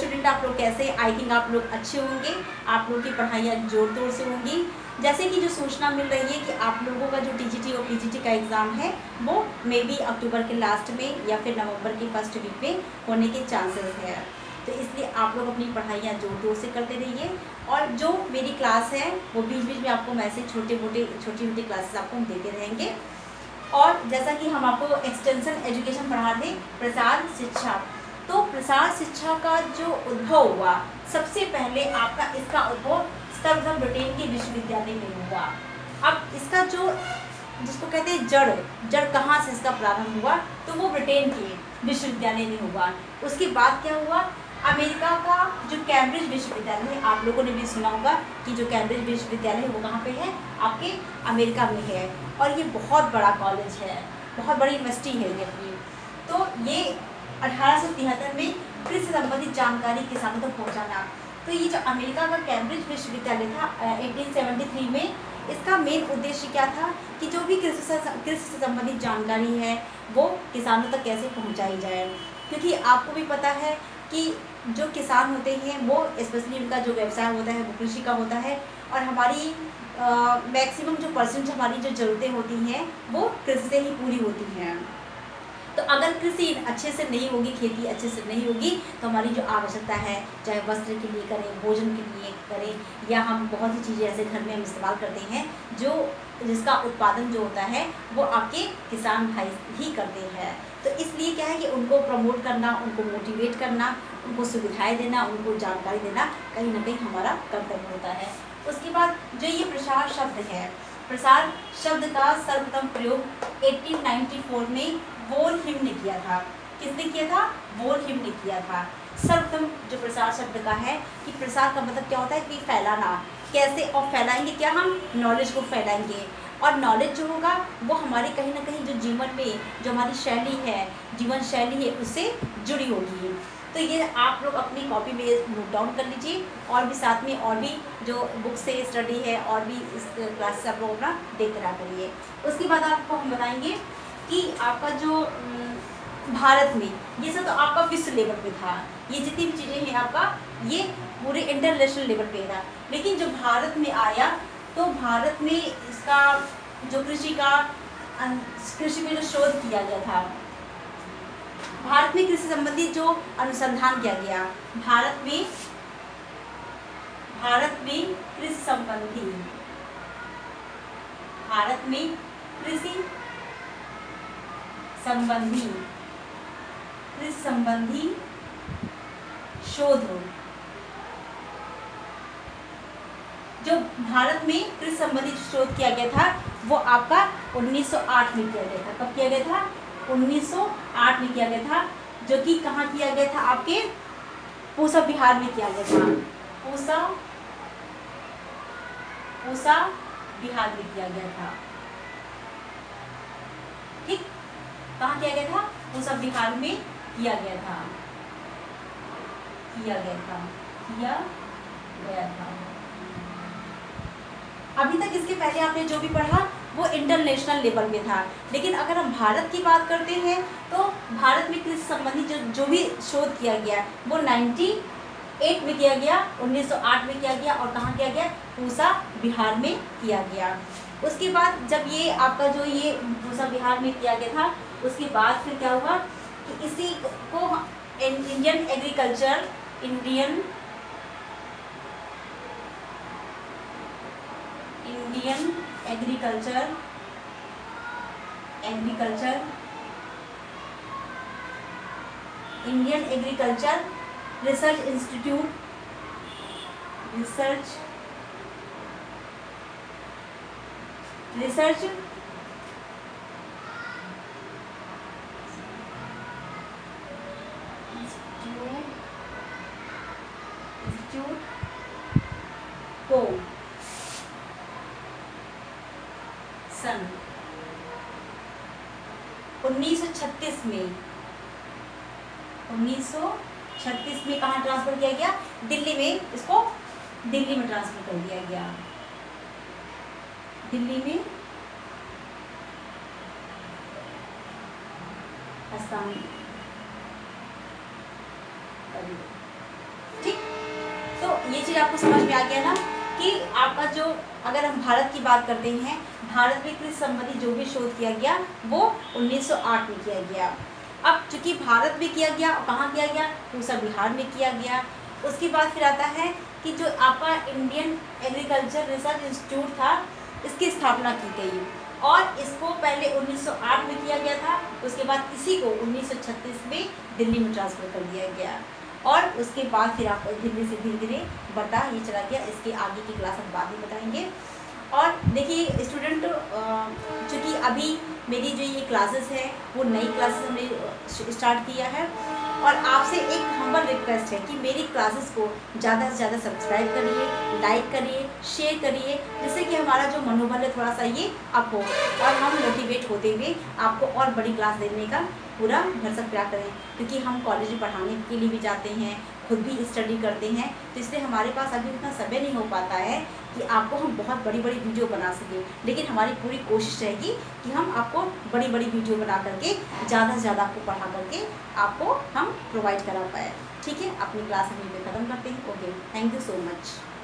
Student आप लोग कैसे? आई थिंक आप लोग अच्छे होंगे, आप लोग की पढ़ाइयाँ जोर तोड़ से होंगी। जैसे कि जो सूचना मिल रही है कि आप लोगों का जो टीजीटी और पीजीटी का एग्ज़ाम है वो मे बी अक्टूबर के लास्ट में या फिर नवंबर के फर्स्ट वीक में होने के चांसेस है। तो इसलिए आप लोग अपनी पढ़ाइयाँ जोर तोड़ से करते रहिए, और जो मेरी क्लास है वो बीच बीच में आपको मैसेज छोटी छोटी क्लासेस आपको हम देते रहेंगे। और जैसा कि हम आपको एक्सटेंशन एजुकेशन पढ़ाते प्रसार शिक्षा, तो प्रसार शिक्षा का जो उद्भव हुआ, सबसे पहले आपका इसका उद्भव सर्वप्रथम ब्रिटेन के विश्वविद्यालय में हुआ। अब इसका जो जिसको कहते हैं जड़ कहाँ से इसका प्रारंभ हुआ, तो वो ब्रिटेन के विश्वविद्यालय में हुआ। उसके बाद क्या हुआ, अमेरिका का जो कैम्ब्रिज विश्वविद्यालय है, आप लोगों ने भी सुना होगा कि जो कैम्ब्रिज विश्वविद्यालय है वो कहाँ पे है, आपके अमेरिका में है। और ये बहुत बड़ा कॉलेज है, बहुत बड़ी यूनिवर्सिटी है ये अपनी। तो ये 1873 में कृषि से संबंधित जानकारी किसानों तक पहुँचाना। तो ये जो अमेरिका का कैम्ब्रिज विश्वविद्यालय था 1873 में, इसका मेन उद्देश्य क्या था कि जो भी कृषि से संबंधित जानकारी है वो किसानों तक कैसे पहुंचाई जाए। क्योंकि आपको भी पता है कि जो किसान होते हैं वो स्पेशली उनका जो व्यवसाय होता है वो कृषि का होता है, और हमारी मैक्सिमम जो परसेंट हमारी जो ज़रूरतें होती हैं वो कृषि से ही पूरी होती हैं। तो अगर कृषि अच्छे से नहीं होगी, खेती अच्छे से नहीं होगी, तो हमारी जो आवश्यकता है, चाहे वस्त्र के लिए करें, भोजन के लिए करें, या हम बहुत सी चीज़ें ऐसे घर में हम इस्तेमाल करते हैं जिसका उत्पादन जो होता है वो आपके किसान भाई ही करते हैं। तो इसलिए क्या है कि उनको प्रमोट करना, उनको मोटिवेट करना, उनको सुविधाएँ देना, उनको जानकारी देना कहीं ना कहीं हमारा कर्तव्य होता है। उसके बाद जो ये प्रसार शब्द है, प्रसार शब्द का सर्वप्रथम प्रयोग 1894 में वोल्हिम ने किया था। किसने किया था? वोल्हिम ने किया था। सर्वप्रथम जो प्रसार शब्द का है कि प्रसार का मतलब क्या होता है कि फैलाना। कैसे और फैलाएंगे क्या? हम नॉलेज को फैलाएंगे, और नॉलेज जो होगा वो हमारे कहीं ना कहीं जो जीवन में जो हमारी शैली है, जीवन शैली है, उससे जुड़ी होगी। तो ये आप लोग अपनी कॉपी में नोट डाउन कर लीजिए, और भी साथ में और भी जो बुक से स्टडी है और भी इस क्लास से आप लोग अपना देखते रहा करिए। उसके बाद आपको हम बताएंगे कि आपका जो भारत में ये सब तो आपका विश्व लेवल पे था, ये जितनी भी चीज़ें हैं आपका ये पूरे इंटरनेशनल लेवल पे था। लेकिन जो भारत में आया तो भारत में इसका जो कृषि में जो शोध किया गया था, भारत में कृषि संबंधी जो अनुसंधान किया गया, भारत में कृषि संबंधी शोध, जो भारत में कृषि संबंधी शोध किया गया था वो आपका 1908 में किया गया था। कब किया गया था? 1908 में किया गया था, जो कि कहाँ किया गया था? आपके पूसा बिहार में किया गया था। पूसा बिहार में किया गया था। ठीक, कहाँ किया गया था? पूसा बिहार में किया गया था। अभी तक इसके पहले आपने जो भी पढ़ा वो इंटरनेशनल लेवल पे था, लेकिन अगर हम भारत की बात करते हैं तो भारत में कृषि संबंधी जो भी शोध किया गया वो 98 में किया गया, 1908 में किया गया, और कहाँ किया गया? पूसा बिहार में किया गया। उसके बाद जब ये आपका जो ये पूसा बिहार में किया गया था, उसके बाद फिर क्या हुआ कि इसी को इंडियन एग्रीकल्चर रिसर्च इंस्टीट्यूट को सन 1936 में कहाँ ट्रांसफर किया गया? दिल्ली में। इसको दिल्ली में ट्रांसफर कर दिया गया। दिल्ली में ये चीज़ आपको समझ में आ गया ना कि आपका जो, अगर हम भारत की बात करते हैं, भारत में कृषि संबंधी जो भी शोध किया गया वो 1908 में किया गया। अब चूंकि भारत में किया गया, कहाँ किया गया, पूसा बिहार में किया गया। उसके बाद फिर आता है कि जो आपका इंडियन एग्रीकल्चर रिसर्च इंस्टीट्यूट था, इसकी स्थापना की गई और इसको पहले 1908 में किया गया था। उसके बाद इसी को 1936 में दिल्ली में ट्रांसफ़र कर दिया गया और उसके बाद फिर आप दिल्ली से धीरे धीरे बढ़ता ये चला गया। इसके आगे की क्लास हम बाद में बताएंगे। और देखिए स्टूडेंट, चूँकि अभी मेरी जो ये क्लासेस है वो नई क्लासेस हमने स्टार्ट किया है और आपसे एक हम्बल रिक्वेस्ट है कि मेरी क्लासेस को ज़्यादा से ज़्यादा सब्सक्राइब करिए, लाइक करिए, शेयर करिए, जिससे कि हमारा जो मनोबल है थोड़ा सा ये अप हो और हम मोटिवेट होते हुए आपको और बड़ी क्लास देने का पूरा भरसक प्रयास करें। क्योंकि हम कॉलेज में पढ़ाने के लिए भी जाते हैं, खुद भी स्टडी करते हैं, तो इसलिए हमारे पास अभी उतना समय नहीं हो पाता है कि आपको हम बहुत बड़ी बड़ी वीडियो बना सकें। लेकिन हमारी पूरी कोशिश रहेगी कि हम आपको बड़ी बड़ी वीडियो बना करके ज़्यादा से ज़्यादा आपको पढ़ा करके आपको हम प्रोवाइड करा पाए। ठीक है, अपनी क्लास हम यहीं पे ख़त्म करते हैं। Okay, thank you so much.